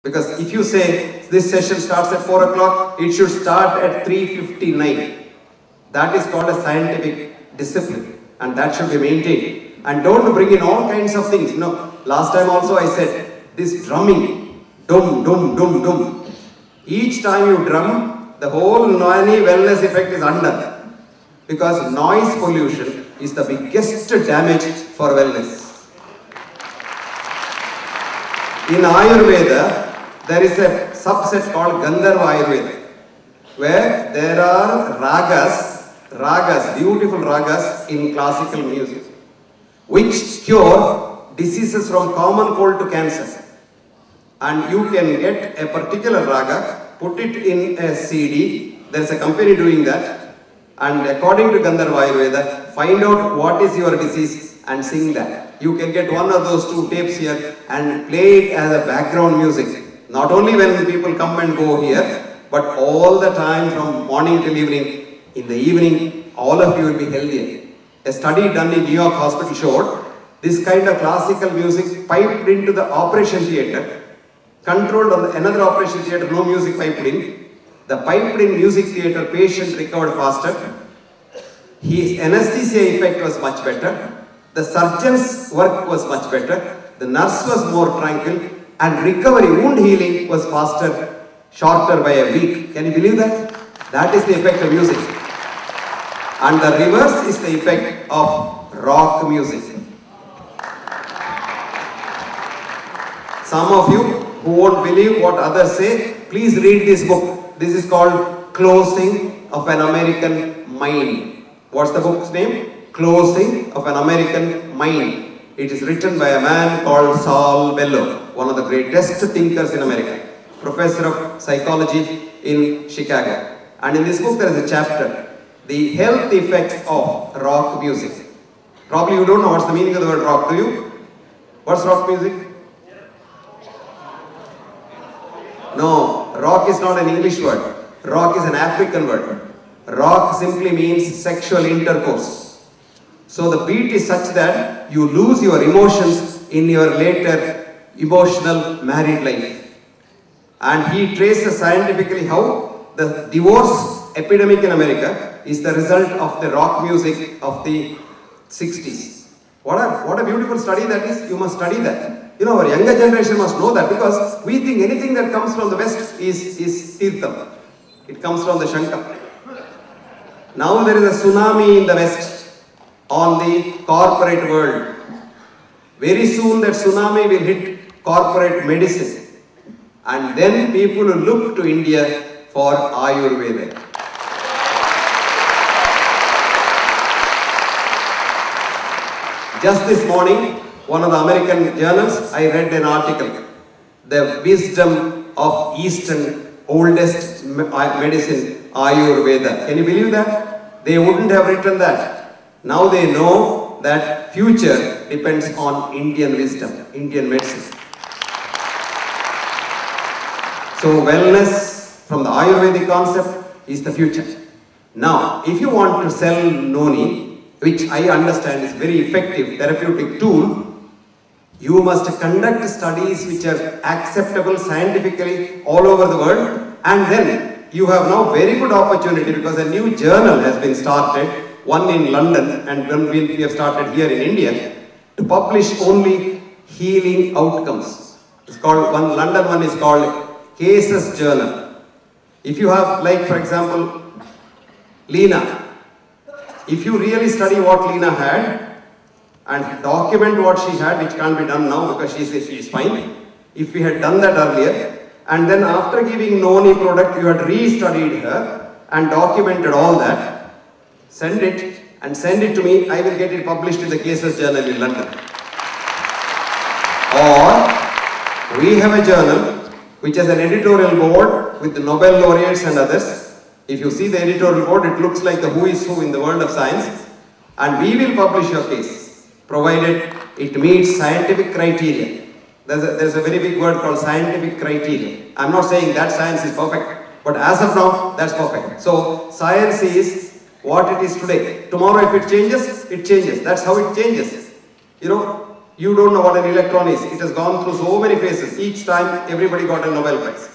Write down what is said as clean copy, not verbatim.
Because if you say this session starts at 4 o'clock, it should start at 3:59. That is called a scientific discipline, and that should be maintained. And don't bring in all kinds of things. You know, last time also I said, this drumming, dum, dum, dum, dum. Each time you drum, the whole noisy wellness effect is undone. Because noise pollution is the biggest damage for wellness. In Ayurveda, there is a subset called Gandharva Ayurveda, where there are ragas, beautiful ragas in classical music, which cure diseases from common cold to cancer. And you can get a particular raga, put it in a CD, there is a company doing that, and according to Gandharva Ayurveda, find out what is your disease and sing that. You can get one of those 2 tapes here and play it as a background music. Not only when people come and go here, but all the time from morning till evening. In the evening, all of you will be healthier. A study done in New York hospital showed this kind of classical music piped into the operation theatre, controlled on another operation theatre, no music piped in. The piped in music theatre patient recovered faster. His anesthesia effect was much better. The surgeon's work was much better. The nurse was more tranquil. And recovery, wound healing was faster, shorter by a week. Can you believe that? That is the effect of music. And the reverse is the effect of rock music. Some of you who won't believe what others say, please read this book. This is called Closing of an American Mind. What's the book's name? Closing of an American Mind. It is written by a man called Saul Bellow, one of the greatest thinkers in America, professor of psychology in Chicago. And in this book there is a chapter, The Health Effects of Rock Music. Probably you don't know what's the meaning of the word rock, do you? What's rock music? No, rock is not an English word. Rock is an African word. Rock simply means sexual intercourse. So the beat is such that you lose your emotions in your later emotional married life. And he traces scientifically how the divorce epidemic in America is the result of the rock music of the 60s. What a beautiful study that is. You must study that. You know, our younger generation must know that, because we think anything that comes from the West is Tirtham. It comes from the Shankar. Now there is a tsunami in the West on the corporate world. Very soon that tsunami will hit corporate medicine. And then people will look to India for Ayurveda. Just this morning, one of the American journals, I read an article. The wisdom of Eastern oldest medicine, Ayurveda. Can you believe that? They wouldn't have written that. Now they know that future depends on Indian wisdom, Indian medicine. So wellness from the Ayurvedic concept is the future. Now, if you want to sell Noni, which I understand is very effective therapeutic tool, you must conduct studies which are acceptable scientifically all over the world, and then you have now very good opportunity, because a new journal has been started, one in London and one we have started here in India, to publish only healing outcomes. It's called, London one is called Cases Journal. If you have, like for example, Leena, if you really study what Leena had and document what she had, which can't be done now because she is fine. If we had done that earlier, and then after giving Noni product, you had re-studied her and documented all that, send it and send it to me. I will get it published in the Cases Journal in London. Or we have a journal which has an editorial board with the Nobel laureates and others. If you see the editorial board, it looks like the who is who in the world of science. And we will publish your case, provided it meets scientific criteria. There's a very big word called scientific criteria. I'm not saying that science is perfect, but as of now, that's perfect. So science is what it is today. Tomorrow if it changes, it changes. That's how it changes. You know, You don't know what an electron is. It has gone through so many phases. Each time, everybody got a Nobel Prize.